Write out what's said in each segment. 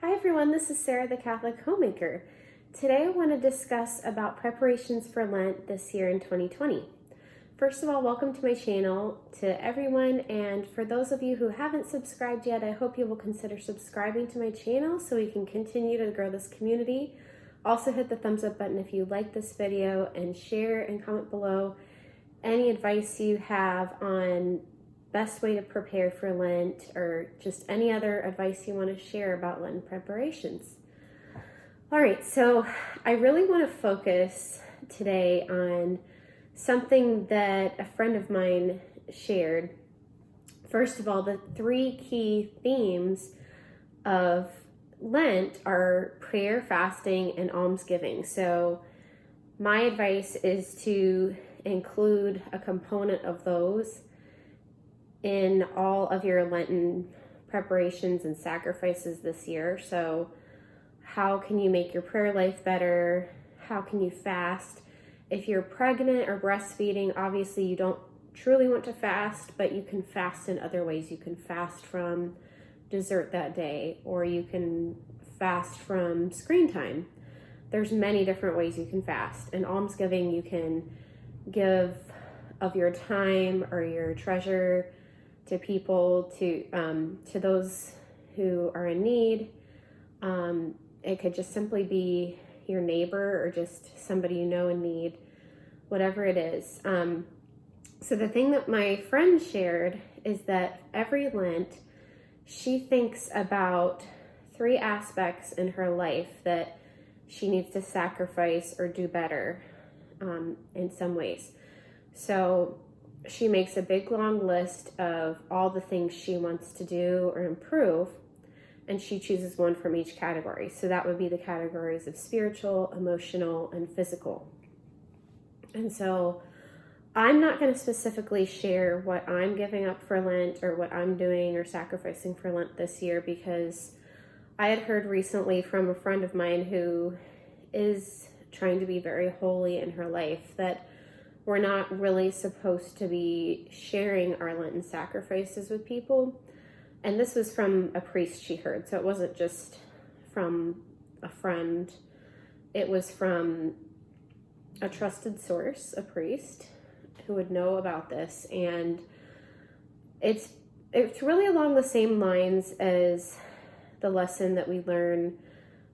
Hi everyone, this is Sarah, the Catholic Homemaker. Today I want to discuss about preparations for Lent this year in 2020. First of all, welcome to my channel to everyone, and for those of you who haven't subscribed yet, I hope you will consider subscribing to my channel so we can continue to grow this community. Also hit the thumbs up button if you like this video, and share and comment below any advice you have on best way to prepare for Lent, or just any other advice you want to share about Lent preparations. All right, so I really want to focus today on something that a friend of mine shared. First of all, the three key themes of Lent are prayer, fasting, and almsgiving. So my advice is to include a component of those in all of your Lenten preparations and sacrifices this year. So how can you make your prayer life better? How can you fast? If you're pregnant or breastfeeding, obviously you don't truly want to fast, but you can fast in other ways. You can fast from dessert that day, or you can fast from screen time. There's many different ways you can fast. In almsgiving, you can give of your time or your treasure to people, to those who are in need. It could just simply be your neighbor or just somebody you know in need, whatever it is. So the thing that my friend shared is that every Lent, she thinks about three aspects in her life that she needs to sacrifice or do better in some ways. So she makes a big long list of all the things she wants to do or improve, and she chooses one from each category. So that would be the categories of spiritual, emotional, and physical. And so I'm not going to specifically share what I'm giving up for Lent or what I'm doing or sacrificing for Lent this year, because I had heard recently from a friend of mine who is trying to be very holy in her life that we're not really supposed to be sharing our Lenten sacrifices with people. And this was from a priest she heard. So it wasn't just from a friend. It was from a trusted source, a priest, who would know about this. And it's really along the same lines as the lesson that we learn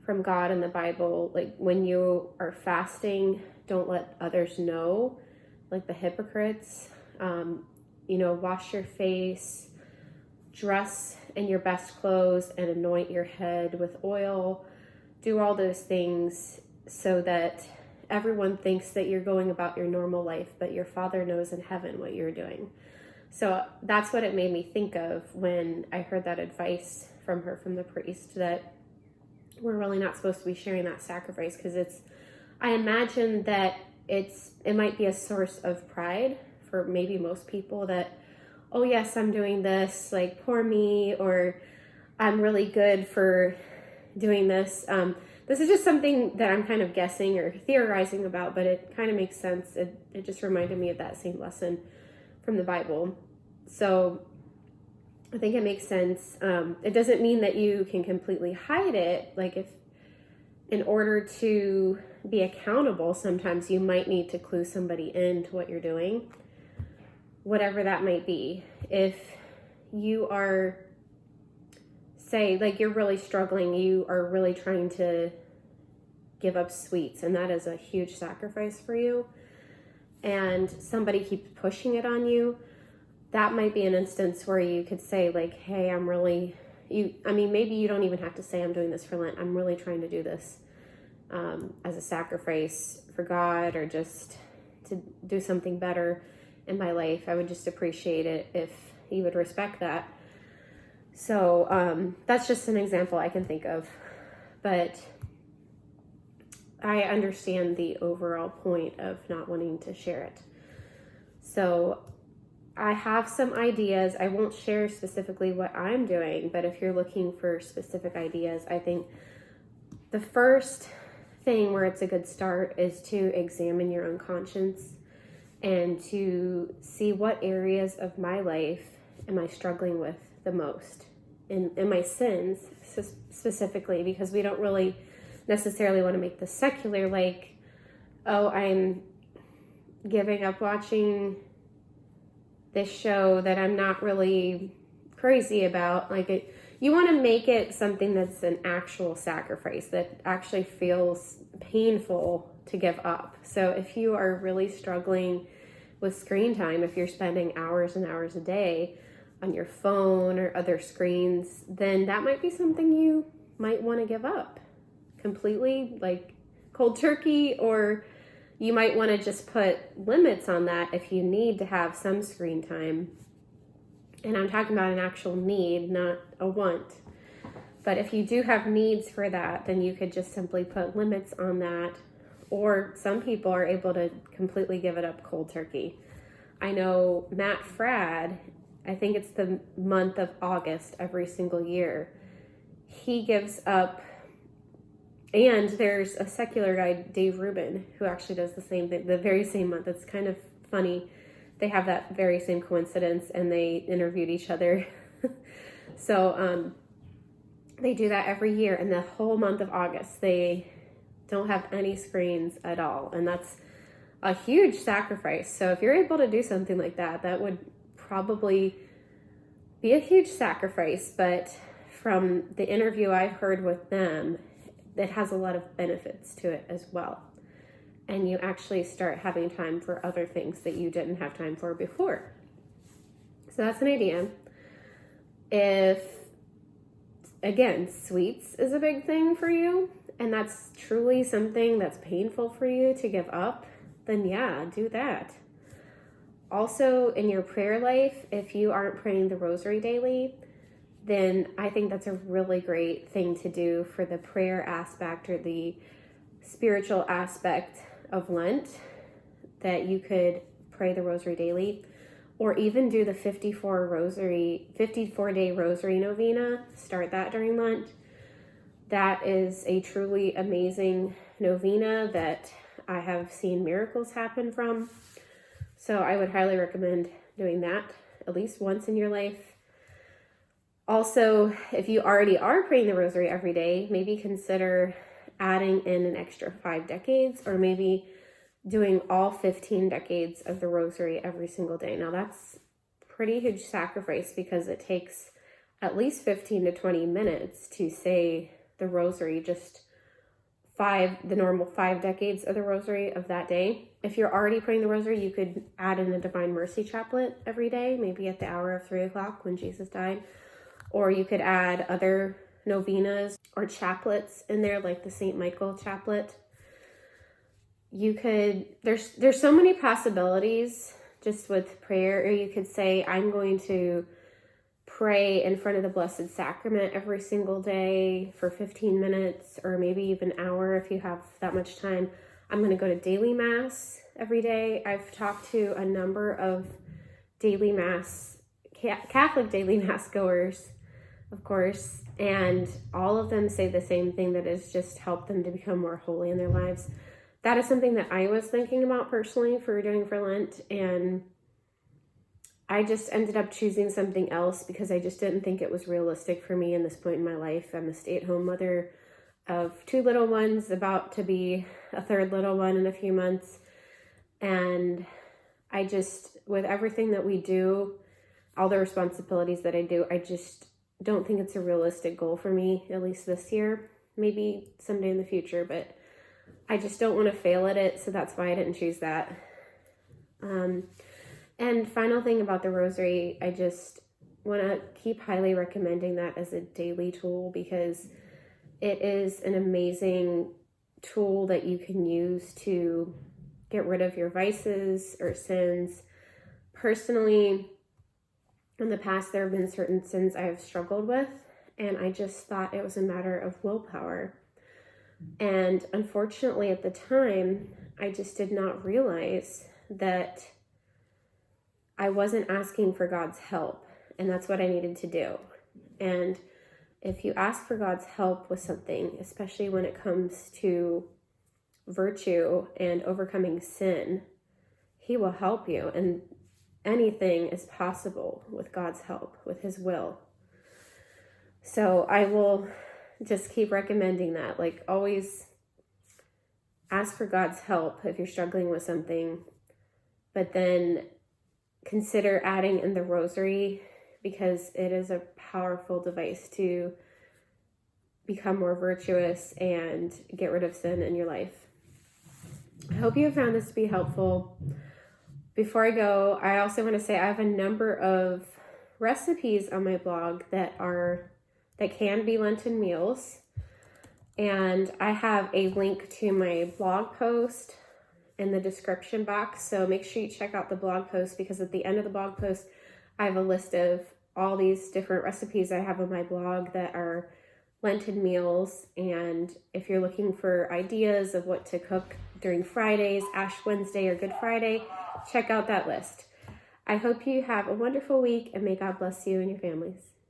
from God in the Bible. Like, when you are fasting, don't let others know, like the hypocrites. Wash your face, dress in your best clothes, and anoint your head with oil. Do all those things so that everyone thinks that you're going about your normal life, but your Father knows in heaven what you're doing. So that's what it made me think of when I heard that advice from her, from the priest, that we're really not supposed to be sharing that sacrifice, because I imagine that it might be a source of pride for maybe most people, that, oh yes, I'm doing this, like, poor me, or I'm really good for doing this. This is just something that I'm kind of guessing or theorizing about, but it kind of makes sense. It just reminded me of that same lesson from the Bible. So I think it makes sense. It doesn't mean that you can completely hide it. Like, if in order to be accountable, sometimes you might need to clue somebody into what you're doing, whatever that might be. If you are, say, like, you're really struggling, you are really trying to give up sweets, and that is a huge sacrifice for you, and somebody keeps pushing it on you, that might be an instance where you could say, like, hey, maybe you don't even have to say, I'm doing this for Lent. I'm really trying to do this as a sacrifice for God, or just to do something better in my life. I would just appreciate it if you would respect that. So that's just an example I can think of. But I understand the overall point of not wanting to share it. So I have some ideas. I won't share specifically what I'm doing, but if you're looking for specific ideas, I think the first thing where it's a good start is to examine your own conscience and to see what areas of my life am I struggling with the most in my sins. specifically, because we don't really necessarily want to make the secular like, oh, I'm giving up watching this show that I'm not really crazy about. Like, it, you want to make it something that's an actual sacrifice that actually feels painful to give up. So if you are really struggling with screen time, if you're spending hours and hours a day on your phone or other screens, then that might be something you might want to give up completely, like cold turkey, or you might want to just put limits on that if you need to have some screen time. And I'm talking about an actual need, not a want. But if you do have needs for that, then you could just simply put limits on that. Or some people are able to completely give it up cold turkey. I know Matt Fradd, I think it's the month of August every single year, he gives up. And there's a secular guy, Dave Rubin, who actually does the same thing, the very same month. It's kind of funny. They have that very same coincidence, and they interviewed each other. So they do that every year, and the whole month of August, they don't have any screens at all. And that's a huge sacrifice. So if you're able to do something like that, that would probably be a huge sacrifice. But from the interview I've heard with them, it has a lot of benefits to it as well. And you actually start having time for other things that you didn't have time for before. So that's an idea. If, again, sweets is a big thing for you, and that's truly something that's painful for you to give up, then yeah, do that. Also, in your prayer life, if you aren't praying the rosary daily, then I think that's a really great thing to do for the prayer aspect or the spiritual aspect of Lent, that you could pray the rosary daily, or even do the 54-day rosary novena. Start that during Lent. That is a truly amazing novena that I have seen miracles happen from. So I would highly recommend doing that at least once in your life. Also, if you already are praying the rosary every day, maybe consider adding in an extra 5 decades, or maybe doing all 15 decades of the rosary every single day. Now that's pretty huge sacrifice, because it takes at least 15 to 20 minutes to say the rosary, just the normal 5 decades of the rosary of that day. If you're already praying the rosary, you could add in a Divine Mercy chaplet every day, maybe at the hour of 3 o'clock when Jesus died. Or you could add other novenas or chaplets in there, like the St. Michael chaplet. You could, there's so many possibilities just with prayer. Or you could say, I'm going to pray in front of the Blessed Sacrament every single day for 15 minutes, or maybe even an hour if you have that much time. I'm going to go to daily Mass every day. I've talked to a number of daily Mass, Catholic daily Mass goers, of course, and all of them say the same thing, that it's just helped them to become more holy in their lives. That is something that I was thinking about personally for doing for Lent, and I just ended up choosing something else because I just didn't think it was realistic for me in this point in my life. I'm a stay-at-home mother of 2 little ones, about to be a 3rd little one in a few months, and I just, with everything that we do, all the responsibilities that I do, I just don't think it's a realistic goal for me, at least this year. Maybe someday in the future, but I just don't want to fail at it, so that's why I didn't choose that. And final thing about the rosary, I just want to keep highly recommending that as a daily tool, because it is an amazing tool that you can use to get rid of your vices or sins. Personally, in the past, there have been certain sins I have struggled with, and I just thought it was a matter of willpower. And unfortunately, at the time, I just did not realize that I wasn't asking for God's help, and that's what I needed to do. And if you ask for God's help with something, especially when it comes to virtue and overcoming sin, He will help you, and anything is possible with God's help, with His will. So I will just keep recommending that. Like, always ask for God's help if you're struggling with something, but then consider adding in the rosary, because it is a powerful device to become more virtuous and get rid of sin in your life. I hope you have found this to be helpful. Before I go, I also want to say I have a number of recipes on my blog that can be Lenten meals. And I have a link to my blog post in the description box. So make sure you check out the blog post, because at the end of the blog post, I have a list of all these different recipes I have on my blog that are Lenten meals. And if you're looking for ideas of what to cook during Fridays, Ash Wednesday, or Good Friday, check out that list. I hope you have a wonderful week, and may God bless you and your families.